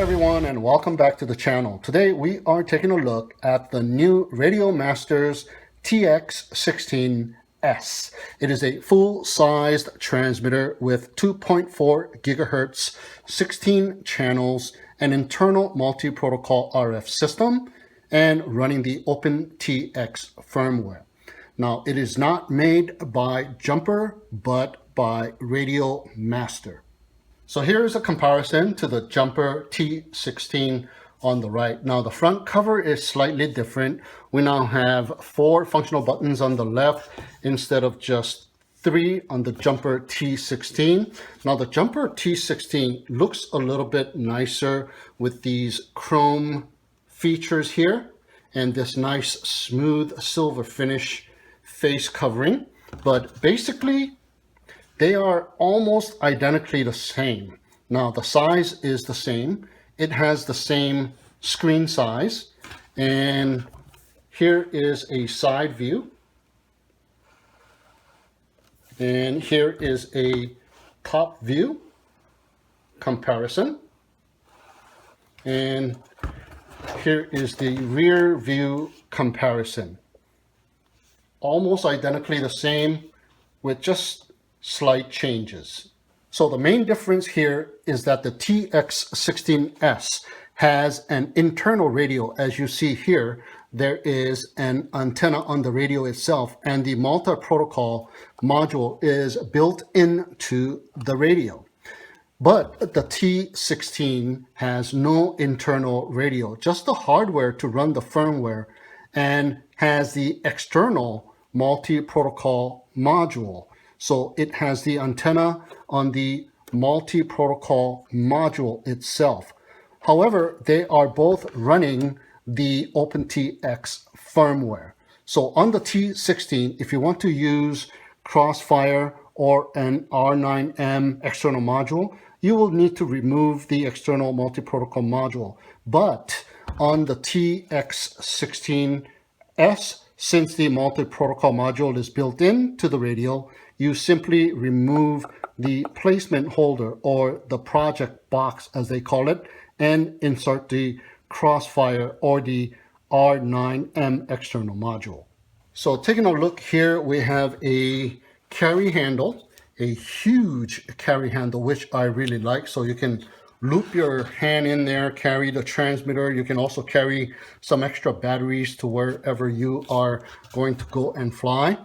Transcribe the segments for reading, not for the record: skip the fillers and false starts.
everyone, and welcome back to the channel. Today we are taking a look at the new RadioMaster's TX16S. It is a full-sized transmitter with 2.4 gigahertz, 16 channels, an internal multi-protocol RF system, and running the OpenTX firmware. Now, it is not made by Jumper, but by RadioMaster. So here's a comparison to the Jumper T16 on the right. Now the front cover is slightly different. We now have 4 functional buttons on the left instead of just 3 on the Jumper T16. Now the Jumper T16 looks a little bit nicer with these chrome features here and this nice smooth silver finish face covering. But basically, they are almost identically the same. Now the size is the same. It has the same screen size. And here is a side view. And here is a top view comparison. And here is the rear view comparison. Almost identically the same with just slight changes. So the main difference here is that the TX16S has an internal radio. As you see here, there is an antenna on the radio itself, and the multi-protocol module is built into the radio. But the T16 has no internal radio, just the hardware to run the firmware, and has the external multi-protocol module. So it has the antenna on the multi-protocol module itself. However, they are both running the OpenTX firmware. So on the T16, if you want to use Crossfire or an R9M external module, you will need to remove the external multi-protocol module. But on the TX16S, since the multi-protocol module is built into the radio, you simply remove the placement holder or the project box as they call it and insert the Crossfire or the R9M external module. So taking a look here, we have a carry handle, a huge carry handle, which I really like. So you can loop your hand in there, carry the transmitter. You can also carry some extra batteries to wherever you are going to go and fly.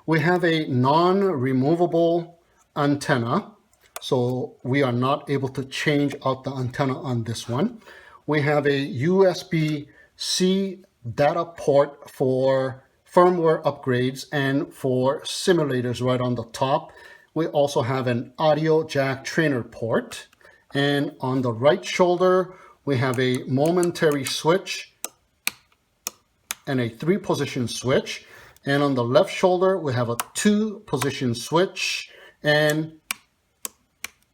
We have a non-removable antenna, so we are not able to change out the antenna on this one. We have a USB-C data port for firmware upgrades and for simulators right on the top. We also have an audio jack trainer port. And on the right shoulder, we have a momentary switch and a 3-position switch. And on the left shoulder, we have a 2-position switch and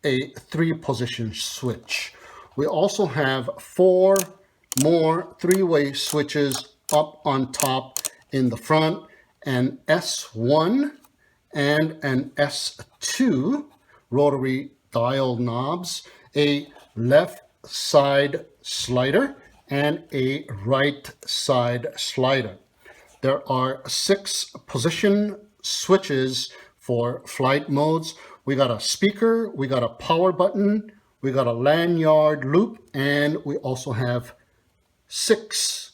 a 3-position switch. We also have 4 more 3-way switches up on top in the front, an S1 and an S2 rotary dial knobs, a left side slider and a right side slider. There are 6 position switches for flight modes. We got a speaker, we got a power button, we got a lanyard loop, and we also have 6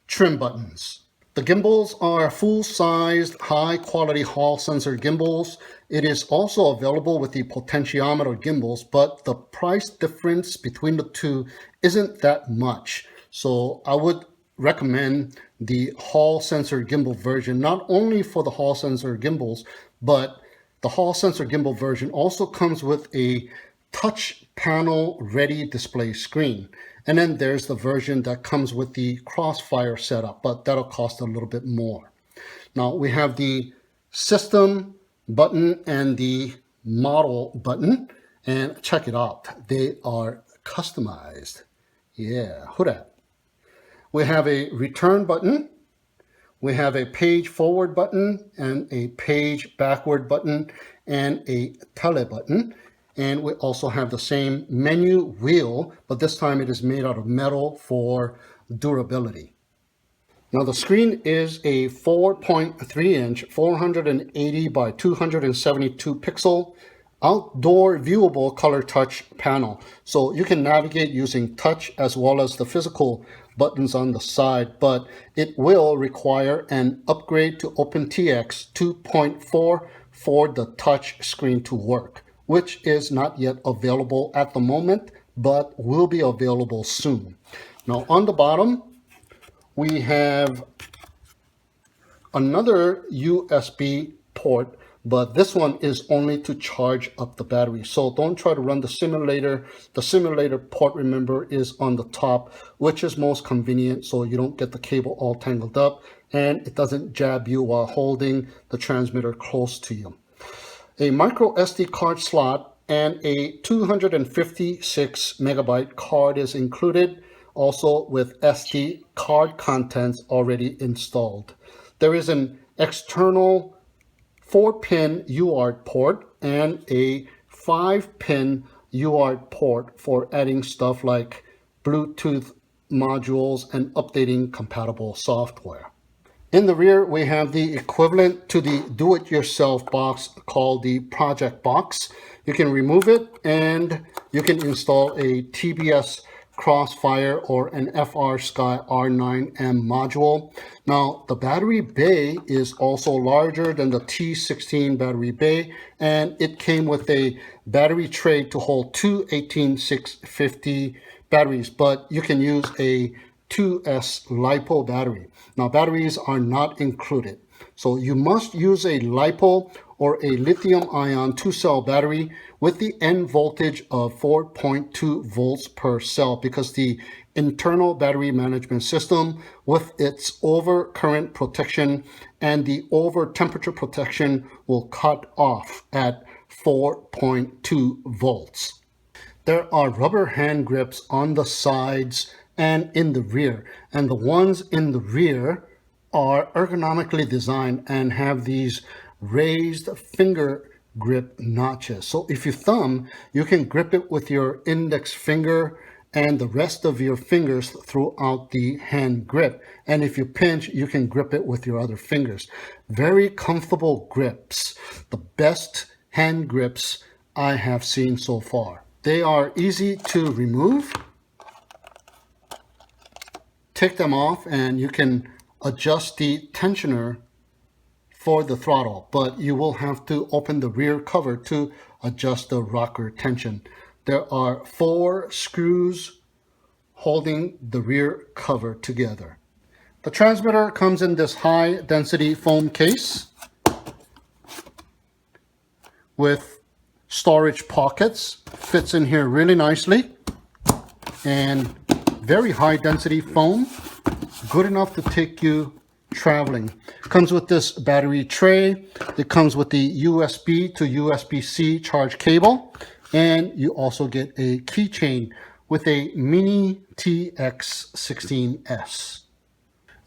trim buttons. The gimbals are full-sized, high-quality Hall sensor gimbals. It is also available with the potentiometer gimbals, but the price difference between the two isn't that much. So I would recommend the Hall sensor gimbal version, not only for the Hall sensor gimbals, but the Hall sensor gimbal version also comes with a touch panel ready display screen. And then there's the version that comes with the Crossfire setup, but that'll cost a little bit more. Now we have the system button and the model button, and check it out. They are customized. Yeah, who dat? We have a return button. We have a page forward button and a page backward button and a tele button. And we also have the same menu wheel, but this time it is made out of metal for durability. Now the screen is a 4.3 inch, 480 by 272 pixel outdoor viewable color touch panel. So you can navigate using touch as well as the physical buttons on the side, but it will require an upgrade to OpenTX 2.4 for the touch screen to work, which is not yet available at the moment, but will be available soon. Now on the bottom, we have another USB port, but this one is only to charge up the battery. So don't try to run the simulator. The simulator port, remember, is on the top, which is most convenient so you don't get the cable all tangled up and it doesn't jab you while holding the transmitter close to you. A micro SD card slot and a 256 megabyte card is included, also with SD card contents already installed. There is an external 4-pin UART port and a 5-pin UART port for adding stuff like Bluetooth modules and updating compatible software. In the rear, we have the equivalent to the do-it-yourself box called the project box. You can remove it and you can install a TBS Crossfire or an FlySky R9M module. Now, the battery bay is also larger than the T16 battery bay, and it came with a battery tray to hold two 18650 batteries, but you can use a 2S LiPo battery. Now, batteries are not included, so you must use a LiPo or a lithium-ion 2-cell battery with the end voltage of 4.2 volts per cell, because the internal battery management system with its over current protection and the over temperature protection will cut off at 4.2 volts. There are rubber hand grips on the sides and in the rear, and the ones in the rear are ergonomically designed and have these raised finger grip notches. So if you thumb, you can grip it with your index finger and the rest of your fingers throughout the hand grip. And if you pinch, you can grip it with your other fingers. Very comfortable grips. The best hand grips I have seen so far. They are easy to remove. Take them off and you can adjust the tensioner for the throttle, but you will have to open the rear cover to adjust the rocker tension. There are 4 screws holding the rear cover together. The transmitter comes in this high density foam case with storage pockets. Fits in here really nicely, and very high density foam, good enough to take you traveling. Comes with this battery tray. It comes with the USB to USB-C charge cable, and you also get a keychain with a mini TX16S.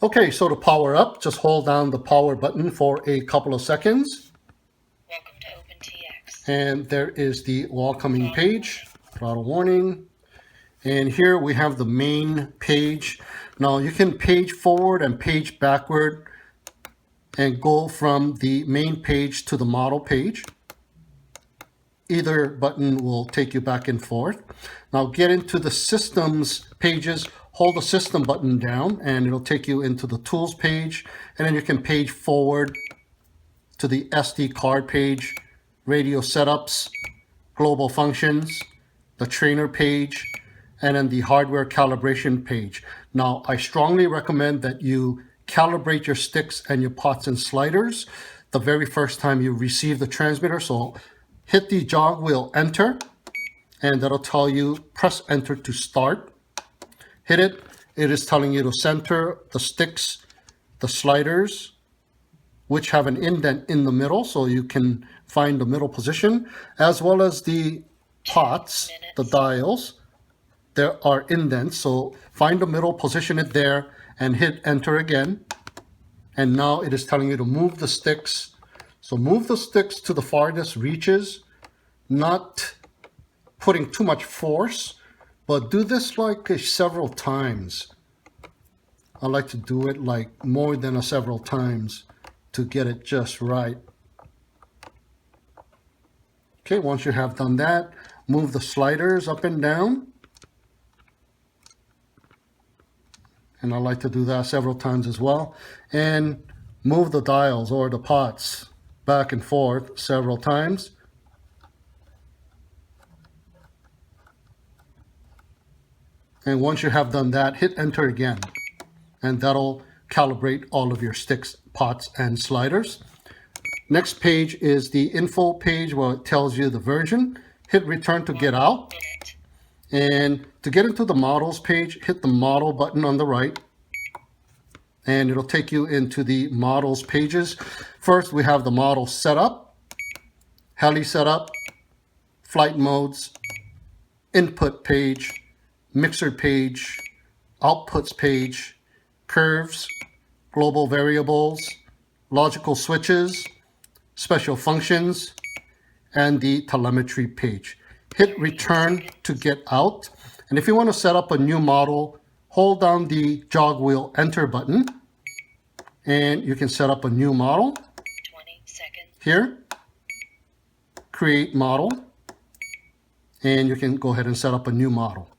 Okay, so to power up, just hold down the power button for a couple of seconds. Welcome to OpenTX. And there is the welcoming page, throttle warning. And here we have the main page. Now you can page forward and page backward and go from the main page to the model page. Either button will take you back and forth. Now get into the systems pages, hold the system button down and it'll take you into the tools page, and then you can page forward to the SD card page, radio setups, global functions, the trainer page, and then the hardware calibration page. Now, I strongly recommend that you calibrate your sticks and your pots and sliders the very first time you receive the transmitter. So hit the jog wheel enter, and that'll tell you press enter to start. Hit it, it is telling you to center the sticks, the sliders, which have an indent in the middle so you can find the middle position, as well as the pots, the dials. There are indents, so find the middle, position it there, and hit enter again. And now it is telling you to move the sticks. So move the sticks to the farthest reaches, not putting too much force, but do this like several times. I like to do it like more than several times to get it just right. Okay, once you have done that, move the sliders up and down. And I like to do that several times as well. And move the dials or the pots back and forth several times. And once you have done that, hit enter again. And that'll calibrate all of your sticks, pots, and sliders. Next page is the info page where it tells you the version. Hit return to get out. And to get into the models page, hit the model button on the right. And it'll take you into the models pages. First, we have the model setup, heli setup, flight modes, input page, mixer page, outputs page, curves, global variables, logical switches, special functions, and the telemetry page. Hit return to get out. And if you want to set up a new model, hold down the jog wheel enter button and you can set up a new model. 20 seconds. Here, create model, and you can go ahead and set up a new model.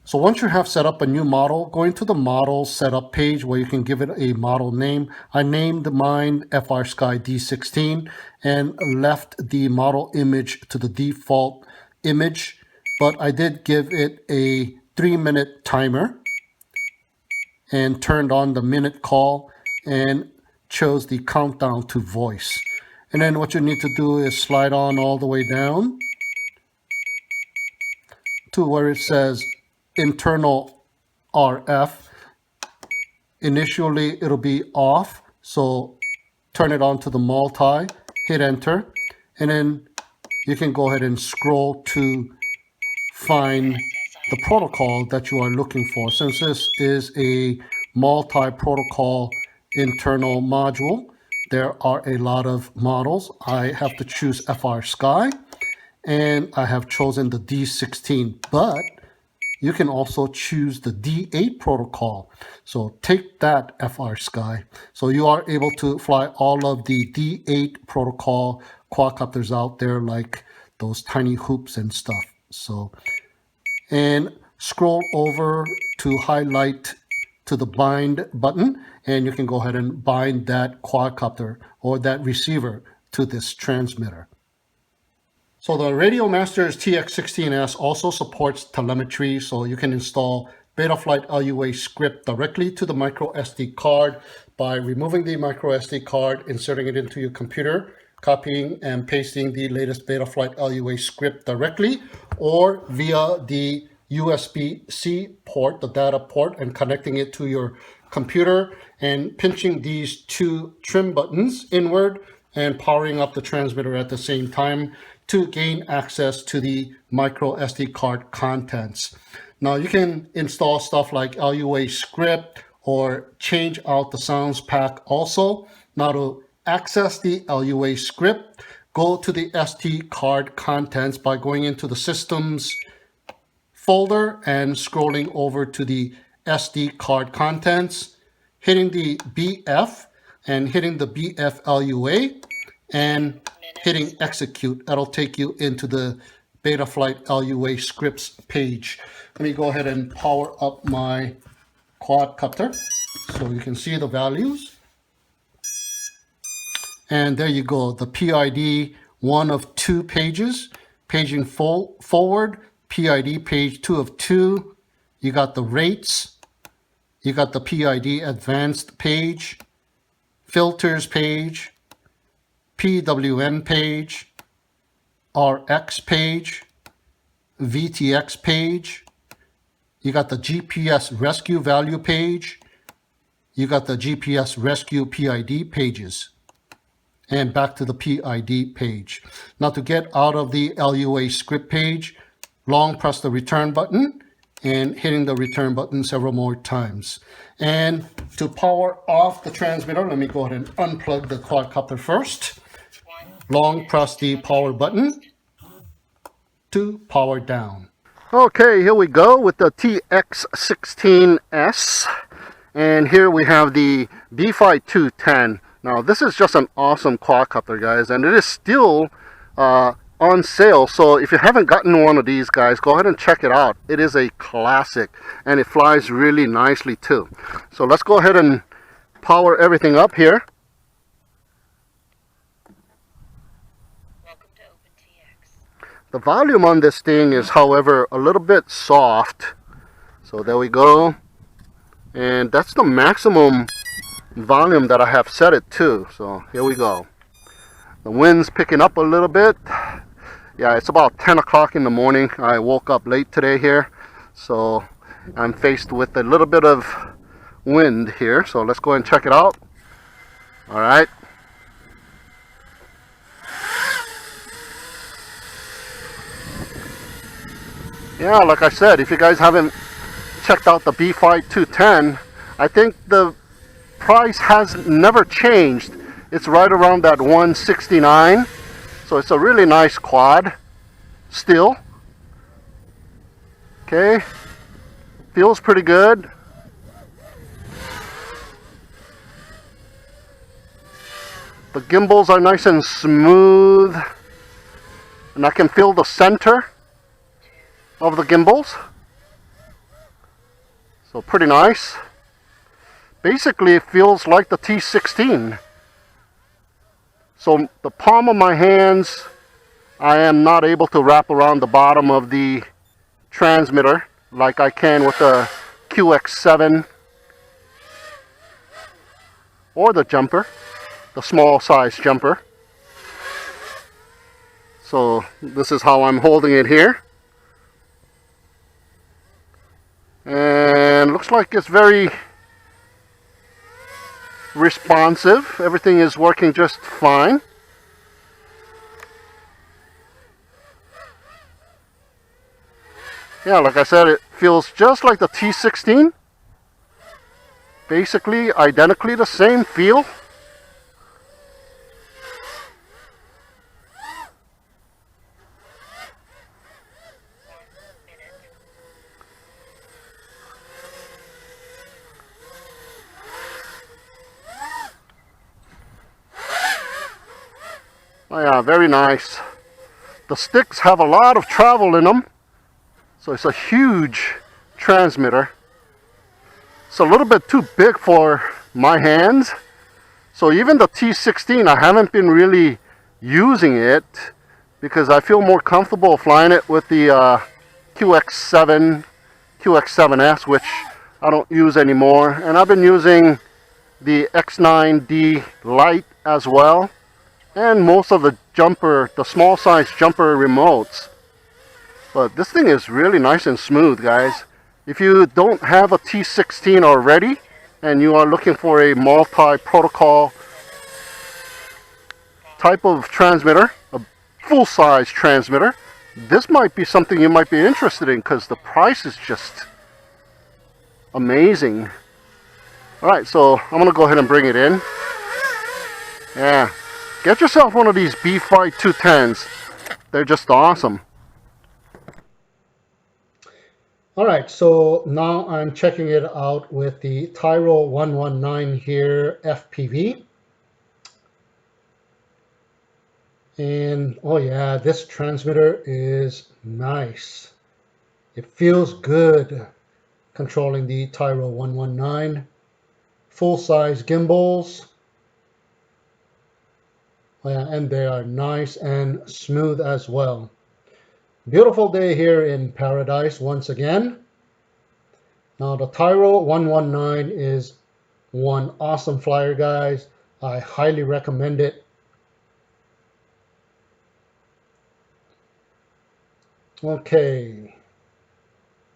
So once you have set up a new model, go into the model setup page where you can give it a model name. I named mine FlySky D16 and left the model image to the default image, but I did give it a 3-minute timer and turned on the minute call and chose the countdown to voice. And then what you need to do is slide on all the way down to where it says internal RF. Initially it'll be off, so turn it on to the multi, hit enter, and then you can go ahead and scroll to find the protocol that you are looking for. Since this is a multi-protocol internal module, there are a lot of models. I have to choose FlySky, and I have chosen the D16, but you can also choose the D8 protocol. So take that, FlySky. So you are able to fly all of the D8 protocol quadcopters out there, like those tiny hoops and stuff. So, and scroll over to highlight to the bind button, and you can go ahead and bind that quadcopter or that receiver to this transmitter. So the RadioMaster's TX16S also supports telemetry, so you can install Betaflight LUA script directly to the micro SD card by removing the micro SD card, inserting it into your computer, copying and pasting the latest Betaflight LUA script directly, or via the USB-C port, the data port, and connecting it to your computer and pinching these two trim buttons inward and powering up the transmitter at the same time to gain access to the micro SD card contents. Now you can install stuff like LUA script or change out the sounds pack also. Now to access the LUA script, go to the SD card contents by going into the systems folder and scrolling over to the SD card contents, hitting the BF and hitting the BF LUA and hitting execute. That'll take you into the Betaflight LUA scripts page. Let me go ahead and power up my quadcopter so you can see the values. And there you go, the PID, one of two pages, paging forward, PID page 2 of 2. You got the rates, you got the PID advanced page, filters page, PWM page, RX page, VTX page. You got the GPS rescue value page. You got the GPS rescue PID pages. And back to the PID page. Now to get out of the LUA script page, long press the return button and hitting the return button several more times. And to power off the transmitter, let me go ahead and unplug the quadcopter first. Long press the power button to power down. Okay, here we go with the TX16S. And here we have the B-Fi 210. Now this is just an awesome quadcopter, guys, and it is still on sale. So if you haven't gotten one of these, guys, go ahead and check it out. It is a classic and it flies really nicely too. So let's go ahead and power everything up here. Welcome to OpenTX. The volume on this thing is, however, a little bit soft. So there we go. And that's the maximum volume that I have set it to. So here we go. The wind's picking up a little bit. Yeah, it's about 10 o'clock in the morning. I woke up late today here, so I'm faced with a little bit of wind here. So let's go and check it out. All right. Yeah, like I said, if you guys haven't checked out the B-Fi 210, I think the price has never changed. It's right around that $169. So it's a really nice quad still. Okay, feels pretty good. The gimbals are nice and smooth, and I can feel the center of the gimbals. So pretty nice. Basically it feels like the T16. So the palm of my hands, I am not able to wrap around the bottom of the transmitter like I can with the QX7 or the jumper, the small size jumper. So this is how I'm holding it here. And looks like it's very responsive. Everything is working just fine. Yeah, like I said, it feels just like the T16. Basically, identically the same feel. Oh yeah, very nice. The sticks have a lot of travel in them. So it's a huge transmitter. It's a little bit too big for my hands. So even the T16, I haven't been really using it because I feel more comfortable flying it with the QX7, QX7S, which I don't use anymore. And I've been using the X9D Lite as well. And most of the jumper, the small size jumper remotes. But this thing is really nice and smooth, guys. If you don't have a T16 already and you are looking for a multi-protocol type of transmitter, a full-size transmitter, this might be something you might be interested in because the price is just amazing. Alright, so I'm going to go ahead and bring it in. Yeah, get yourself one of these B-Fi 210s. They're just awesome. Alright, so now I'm checking it out with the Tyro 119 here FPV. And oh yeah, this transmitter is nice. It feels good controlling the Tyro 119. Full-size gimbals. Oh yeah, and they are nice and smooth as well. Beautiful day here in paradise once again. Now the Tyro 119 is one awesome flyer, guys. I highly recommend it. Okay,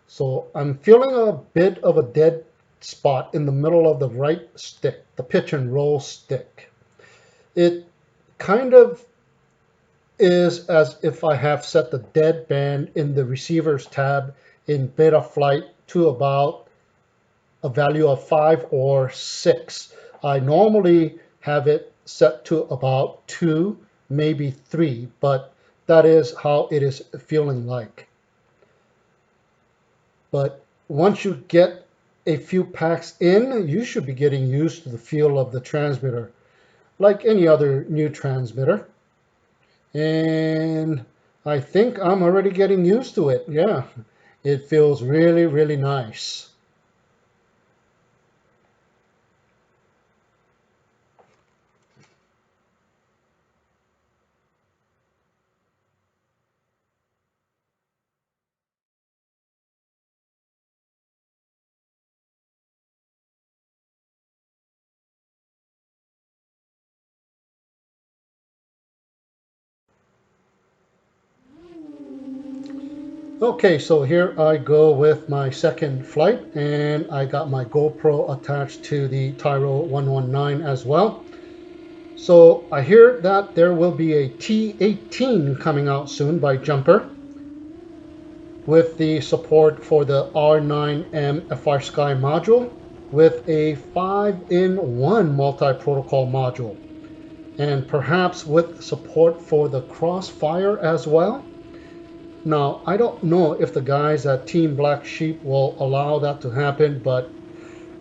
so I'm feeling a bit of a dead spot in the middle of the right stick, the pitch and roll stick. It kind of is as if I have set the dead band in the receivers tab in Betaflight to about a value of 5 or 6. I normally have it set to about 2, maybe 3, but that is how it is feeling like. But once you get a few packs in, you should be getting used to the feel of the transmitter, like any other new transmitter. And I think I'm already getting used to it. Yeah, it feels really, really nice. Okay, so here I go with my second flight, and I got my GoPro attached to the Tyro 119 as well. So I hear that there will be a T18 coming out soon by Jumper with the support for the R9M FlySky module with a 5-in-1 multi-protocol module, and perhaps with support for the Crossfire as well. Now, I don't know if the guys at Team Black Sheep will allow that to happen, but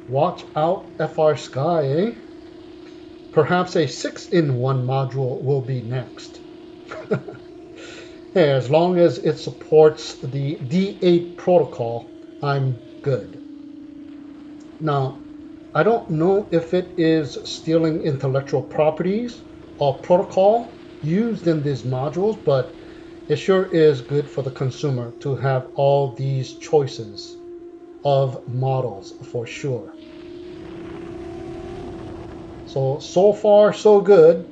watch out, FlySky, eh? Perhaps a 6-in-1 module will be next. Hey, as long as it supports the D8 protocol, I'm good. Now, I don't know if it is stealing intellectual properties or protocol used in these modules, but it sure is good for the consumer to have all these choices of models for sure. So far so good.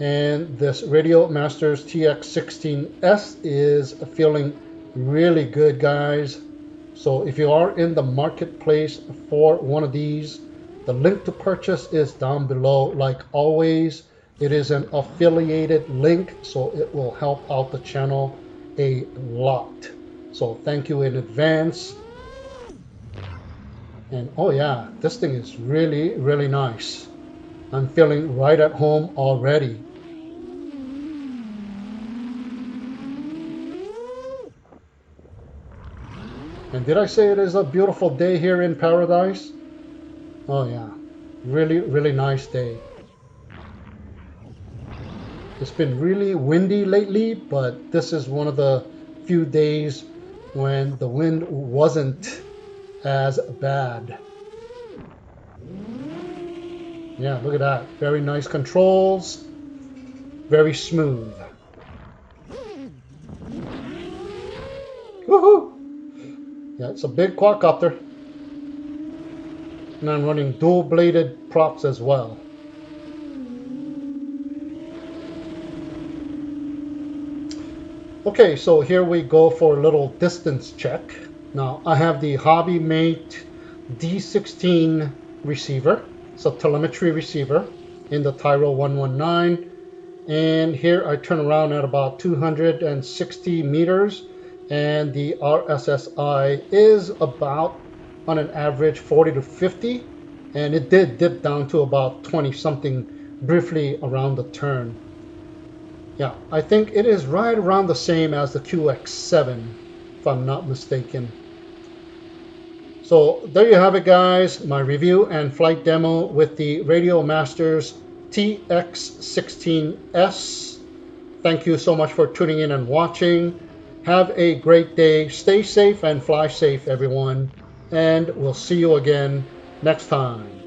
And this RadioMaster's TX16S is feeling really good, guys. So if you are in the marketplace for one of these, the link to purchase is down below. Like always, it is an affiliated link, so it will help out the channel a lot. So thank you in advance. And oh yeah, this thing is really, really nice. I'm feeling right at home already. And did I say it is a beautiful day here in paradise? Oh yeah, really, really nice day. It's been really windy lately, but this is one of the few days when the wind wasn't as bad. Yeah, look at that. Very nice controls. Very smooth. Woohoo! Yeah, it's a big quadcopter. And I'm running dual-bladed props as well. Okay, so here we go for a little distance check. Now, I have the HobbyMate D16 receiver. It's a telemetry receiver in the Tyro 119. And here I turn around at about 260 meters. And the RSSI is about, on an average, 40 to 50. And it did dip down to about 20 something briefly around the turn. Yeah, I think it is right around the same as the QX7, if I'm not mistaken. So there you have it, guys, my review and flight demo with the RadioMaster's TX16S. Thank you so much for tuning in and watching. Have a great day. Stay safe and fly safe, everyone. And we'll see you again next time.